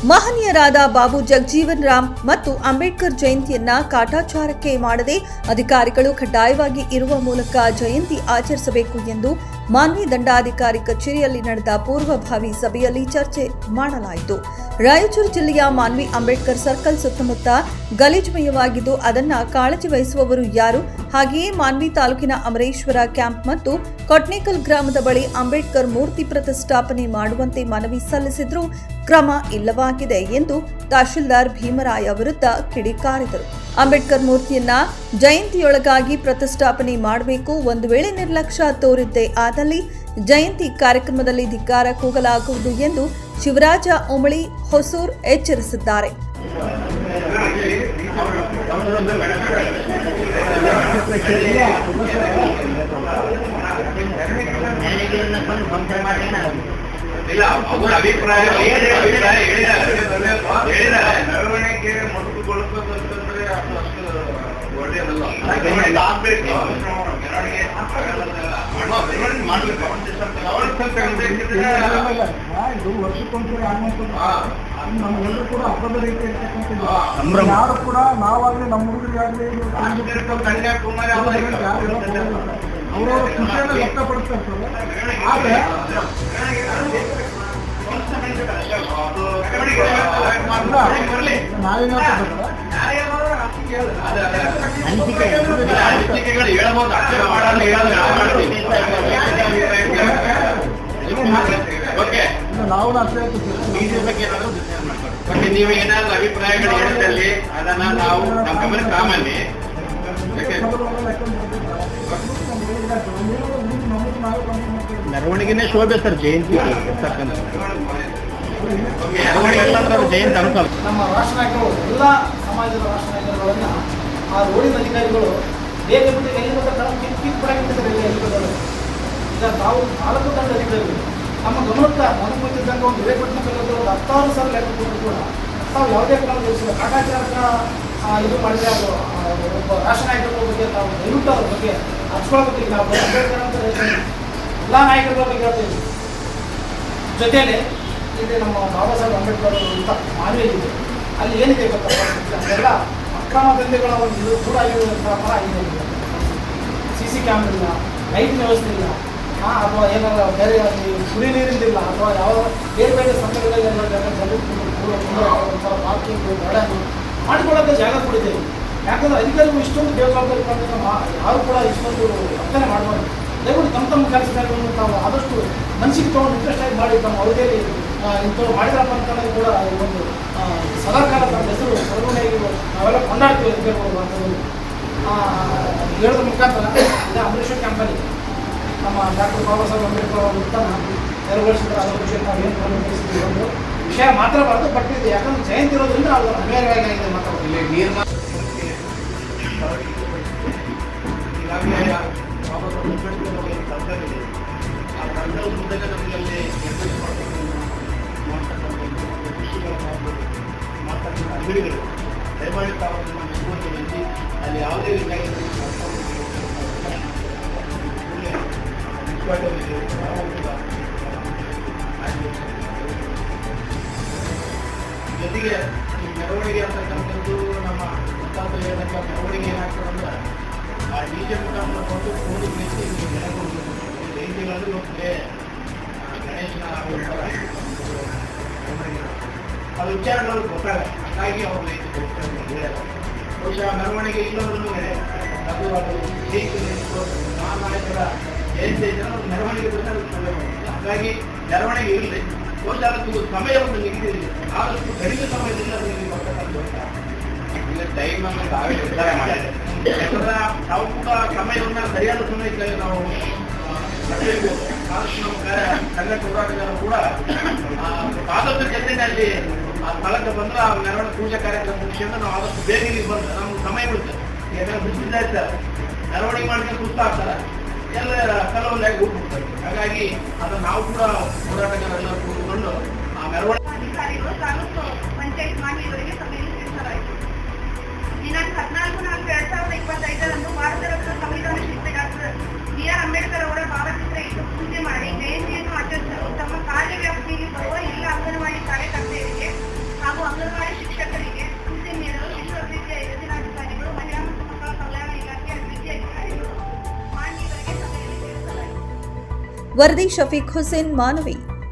ಮಹನೀಯರಾದ ಬಾಬು ಜಗಜೀವನ್ ರಾಮ್ ಮತ್ತು ಅಂಬೇಡ್ಕರ್ ಜಯಂತಿಯನ್ನ ಕಾಟಾಚಾರಕ್ಕೆ ಮಾಡದೆ ಅಧಿಕಾರಿಗಳು ಕಡ್ಡಾಯವಾಗಿ ಇರುವ ಮೂಲಕ ಜಯಂತಿ ಆಚರಿಸಬೇಕು ಎಂದು ಮಾನ್ವಿ ದಂಡಾಧಿಕಾರಿ ಕಚೇರಿಯಲ್ಲಿ ನಡೆದ ಪೂರ್ವಭಾವಿ ಸಭೆಯಲ್ಲಿ ಚರ್ಚೆ ಮಾಡಲಾಯಿತು. ರಾಯಚೂರು ಜಿಲ್ಲೆಯ ಮಾನ್ವಿ ಅಂಬೇಡ್ಕರ್ ಸರ್ಕಲ್ ಸುತ್ತಮುತ್ತ ಗಲೀಜುಮಯವಾಗಿದ್ದು ಅದನ್ನ ಕಾಳಜಿ ವಹಿಸುವವರು ಯಾರು? ಹಾಗೆಯೇ ಮಾನ್ವಿ ತಾಲೂಕಿನ ಅಮರೇಶ್ವರ ಕ್ಯಾಂಪ್ ಮತ್ತು ಕೊಟ್ನೇಕಲ್ ಗ್ರಾಮದ ಬಳಿ ಅಂಬೇಡ್ಕರ್ ಮೂರ್ತಿ ಪ್ರತಿಷ್ಠಾಪನೆ ಮಾಡುವಂತೆ ಮನವಿ ಸಲ್ಲಿಸಿದ್ರೂ ಕ್ರಮ ಇಲ್ಲವಾಗಿದೆ ಎಂದು ತಹಶೀಲ್ದಾರ್ ಭೀಮರಾಯ ವಿರುದ್ಧ ಕಿಡಿಕಾರಿದರು. ಅಂಬೇಡ್ಕರ್ ಮೂರ್ತಿಯನ್ನ ಜಯಂತಿಯೊಳಗಾಗಿ ಪ್ರತಿಷ್ಠಾಪನೆ ಮಾಡಬೇಕು. ಒಂದು ವೇಳೆ ನಿರ್ಲಕ್ಷ್ಯ ತೋರಿದ್ದೇ ಆದಲ್ಲಿ ಜಯಂತಿ ಕಾರ್ಯಕ್ರಮದಲ್ಲಿ ಧಿಕ್ಕಾರ ಕೂಗಲಾಗುವುದು ಎಂದು ಶಿವರಾಜ ಉಮಳಿ ಹೊಸೂರ್ ಎಚ್ಚರಿಸಿದ್ದಾರೆ. ಇಲ್ಲ ಅವರ ಅಭಿಪ್ರಾಯ ಮೆರವಣಿಗೆ ಮೊಟಕುಗೊಳಿಸಬೇಕಂತಂದ್ರೆ ಅದು ಅಷ್ಟು ಒಳ್ಳೆಯದಲ್ಲ. ಇದು ವರ್ಷಕ್ಕೊಂದ್ಸರಿ ನಮ್ಗೆಲ್ಲರೂ ಕೂಡ ಹಬ್ಬದ ರೀತಿ ಇರ್ತಕ್ಕಂಥದ್ದು. ಯಾರು ಕೂಡ ನಾವಾಗಲಿ ನಮ್ಮ ಹುಡುಗರಿಗಾಗಲಿ ಕನ್ಯಾಕುಮಾರಿ ಅವರವರ ಖುಷಿಯನ್ನು ವ್ಯಕ್ತಪಡಿಸ್ತಾರೆ. ಆದರೆ ನಾವು ನೀವು ಏನಾದ್ರು ಅಭಿಪ್ರಾಯಗಳು ಹೇಳಿದಲ್ಲಿ ಅದನ್ನ ನಾವು ನಮ್ಮ ಗಮನಕ್ಕೆ ತಗೊಂಬನ್ನಿ. ಮೆರವಣಿಗೆನೇ ಶೋಭೆ ಸರ್ ಜಯಂತಿ ಜಯಂತಿ ಅನುಕೂಲ. ನಮ್ಮ ರಾಷ್ಟ್ರ ನಾಯಕರು ಎಲ್ಲ ಸಮಾಜದ ರಾಷ್ಟ್ರ ನಾಯಕರುಗಳನ್ನು ಆ ರೋಡಿನ ಅಧಿಕಾರಿಗಳು ಬೇಗ ಬಿಟ್ಟು ಕಿತ್ಬಿಡಾಕಿದ್ದಾರೆ. ಈಗ ತಾವು ತಾಲೂಕು ದಂಡ ಅಧಿಕಾರಿಗಳು ನಮ್ಮ ಗಮನಕ್ಕೆ ಮನಸ್ಸಿದ್ದಂಗೆ ಒಂದು ವಿವೇಕಪಟ್ಟಣದಲ್ಲಿ ಒಂದು 10,000 ಸಲ ಲೆಕ್ಕ ಕೊಟ್ಟರು ಕೂಡ ತಾವು ಯಾವುದೇ ಕ್ರಮ ಜರುಗಿಸಿಲ್ಲ. ಕಾಟಾಚಾರಕ ಇದು ಮಾಡಿದ್ರೆ ಅದು ಒಬ್ಬ ರಾಷ್ಟ್ರ ನಾಯಕರ ಬಗ್ಗೆ ತಾವು ದಯವಿಟ್ಟು ಅವ್ರ ಬಗ್ಗೆ ಹಚ್ಕೊಳ್ಳೋದಕ್ಕೆ ನಾವು ಅಂಬೇಡ್ಕರ್ ಅಂತ ಎಲ್ಲ ನಾಯಕರುಗಳ ಬಗ್ಗೆ ಹೇಳ್ತೀವಿ. ಜೊತೆಯಲ್ಲಿ ಇಲ್ಲಿ ನಮ್ಮ ಬಾಬಾ ಸಾಹೇಬ್ ಅಂಬೇಡ್ಕರ್ ಅಂತ ಮಾನ್ವಿಯಲ್ಲಿದೆ, ಅಲ್ಲಿ ಏನಿದೆ ಗೊತ್ತಾ, ಎಲ್ಲ ಅಕ್ರಮ ದಂಧೆಗಳ ಒಂದು ಇದು ಕೂಡ ಆಗಿರುವಂತಹ ಇದೆ. CC ಕ್ಯಾಮ್ರಾ ಇಲ್ಲ, ಲೈಟಿನ ವ್ಯವಸ್ಥೆ ಇಲ್ಲ, ಅಥವಾ ಏನಾರ ಬೇರೆ ಕುಡಿ ನೀರಿಂದಿಲ್ಲ, ಅಥವಾ ಯಾವ ಬೇರೆ ಬೇರೆ ಸಂದರ್ಭಗಳಲ್ಲಿ ಪಾರ್ಕಿಂಗ್ ಗಾರ್ಡನ್ ಮಾಡಿಕೊಳ್ಳೋಕ್ಕೆ ಜಾಗ ಕೊಡಿದ್ದೇವೆ. ಯಾಕಂದರೆ ಅಧಿಕಾರಿಗಳು ಇಷ್ಟೊಂದು ಬೇಜವಾಬ್ದಾರಿ ಯಾರು ಕೂಡ ಇಷ್ಟೊಂದು ವರ್ತನೆ ಮಾಡಬಾರ್ದು. ದಯವಿಟ್ಟು ತಮ್ಮ ಕೆಲಸಗಳನ್ನು ತಾವು ಆದಷ್ಟು ಮನಸ್ಸಿಗೆ ತೊಗೊಂಡು ಇಂಟ್ರೆಸ್ಟ್ ಆಗಿ ಮಾಡಿ ತಮ್ಮ ಅವಧಿಯಲ್ಲಿ ಇಂಥವ್ರು ಮಾಡಿದ್ರಪ್ಪ ಅಂತಂದ್ರೆ ಕೂಡ ಒಂದು ಸದಾಕಾಲ ತಮ್ಮ ಹೆಸರು ಸರ್ವನಾಗಿ ನಾವೆಲ್ಲ ಕೊಂಡಾಡ್ತೀವಿ ಅಧಿಕಾರಿಗಳು ಅಂತ ಹೇಳೋದ್ರ ಮುಖಾಂತರ ಇದು ಅಮರೇಶ್ವರ ಕ್ಯಾಂಪಲ್ಲಿ ನಮ್ಮ ಡಾಕ್ಟರ್ ಬಾಬಾ ಸಾಹೇಬ್ ಅಂಬೇಡ್ಕರ್ ಅವರ ವೃತ್ತನ ನೆರವೇರಿಸಿದ್ರೆ ಅದರ ಬಗ್ಗೆ ನಾವು ಏನು ಗಮನಿಸಿದ್ದೀವಿ ಒಂದು ವಿಷಯ ಮಾತ್ರಬಾರ್ದು. ಬಟ್ ಇದು ಯಾಕಂದ್ರೆ ಜಯಂತಿ ಇರೋದ್ರಿಂದ ಅದು ಅನಿವಾರ್ಯವಾಗಿ ಆಗಿದೆ ಮಾತಾಡೋದಿಲ್ಲ. ನೀರು ಆ ಸರ್ಕಲ್ ಮುಂದೆ ನಮಗೆ ಅಲ್ಲಿ ಮಾಡ್ತಕ್ಕಂಥ ಅಂಗಡಿಗಳು ದಯಮಾಡಿ ತಾವು ನಮ್ಮ ನಿಂತು ಅಲ್ಲಿ ಯಾವುದೇ ರೀತಿಯಾಗಿ ಜೊತೆಗೆ ಈ ಮೆರವಣಿಗೆ ಅಂತಕ್ಕಂಥದ್ದು ನಮ್ಮ ಮೆರವಣಿಗೆ ಏನಾಗ್ತದೆ ಅಂದ್ರೆ ಆ DJ ಮುಖಾಂತರ ಬಂದು ಫೋನ್ ಬೇಸಿ ನೆನಪು ಜಯಂತಿಗಳಲ್ಲಿ ಹೋಗ್ತದೆ ಗಣೇಶನ ಅದು ವಿಚಾರಗಳು ಗೊತ್ತಾಗ ಹಾಗಾಗಿ ಅವ್ರು ಬಹುಶಃ ಮೆರವಣಿಗೆ ಇಲ್ಲದ್ರೂ ಅದು ಮಹಾನಾಯಕರ ಜಯಂತಿ ಮೆರವಣಿಗೆ ಹಾಗಾಗಿ ಮೆರವಣಿಗೆ ಇರಲಿ. ಬಹುಶಃ ಅದಕ್ಕೆ ಸಮಯವನ್ನು ನಿಗದಿದೆ, ಆದಷ್ಟು ಕಡಿಮೆ ಸಮಯದಲ್ಲಿ ಅದರಲ್ಲಿ ಬರ್ತಕ್ಕಂಥ ಈಗ ಟೈಮನ್ನು ನಾವೇ ನಿರ್ಧಾರ ಮಾಡಿದೆ. ಯಾಕಂದ್ರೆ ನಾವು ಕೂಡ ಸಮಯವನ್ನು ಸರಿಯಾದ ಸಮಯಕ್ಕೆ ನಾವು ಮಾಡಬೇಕು. ಆದಷ್ಟು ನಮ್ಮ ಸಂಘಟ ಹೋರಾಟಗಾರರು ಕೂಡ ಆದಷ್ಟು ಜೊತೆಯಲ್ಲಿ ಆ ಸ್ಥಳಕ್ಕೆ ಬಂದ್ರೆ ಆ ಮೆರವಣಿಗೆ ಪೂಜಾ ಕಾರ್ಯಕ್ರಮ ಮುಗಿಸಿದ್ರೆ ನಾವು ಆದಷ್ಟು ಬೇಗ ಇಲ್ಲಿ ಬಂದ್ರೆ ನಮ್ಗೆ ಸಮಯ ಉಳಿತದೆ. ಯಾಕಂದ್ರೆ ಬಿಸಿಲಿಲ್ಲ ಇರ್ತಾರೆ, ಮೆರವಣಿಗೆ ಮಾಡ್ಕೊಂಡು ಸುಸ್ತಾಗ್ತಾರೆ, ಎಲ್ಲ ಕೆಲವೊಂದು ಹೋಗ್ಬಿಡ್ತಾರೆ. ಹಾಗಾಗಿ ಅದನ್ನು ನಾವು ಕೂಡ ಹೋರಾಟಗಾರರೆಲ್ಲ ಕೂಡಿಕೊಂಡು ಆ ಮೆರವಣಿಗೆ ಅಧಿಕಾರಿಗಳು ತಾಲೂಕು ಪಂಚಾಯತ್ ಮಾನ್ಯವರಿಗೆ ಸಭೆಯಲ್ಲಿ ತಿಳಿಸಲಾಯಿತು. ದಿನಾಂಕ 14/4/2025 ಭಾರತ ರತ್ನ ಸಂವಿಧಾನ ಶಿಲ್ಪಿ ಡಾಕ್ಟರ್ BR ಅಂಬೇಡ್ಕರ್ ಅವರ ಭಾವಚಿತ್ರ ಇಟ್ಟು ಪೂಜೆ ಮಾಡಿ ಜಯಂತಿಯನ್ನು ಆಚರಿಸಲು ತಮ್ಮ ಕಾರ್ಯವ್ಯಾಪ್ತಿಯಲ್ಲಿ ಬರುವ ಎಲ್ಲ ಅಂಗನವಾಡಿ ಕಾರ್ಯಕರ್ತೆಯರಿಗೆ ವರದಿ ಶಫೀಕ್ ಹುಸೇನ್ ಮಾನವಿ.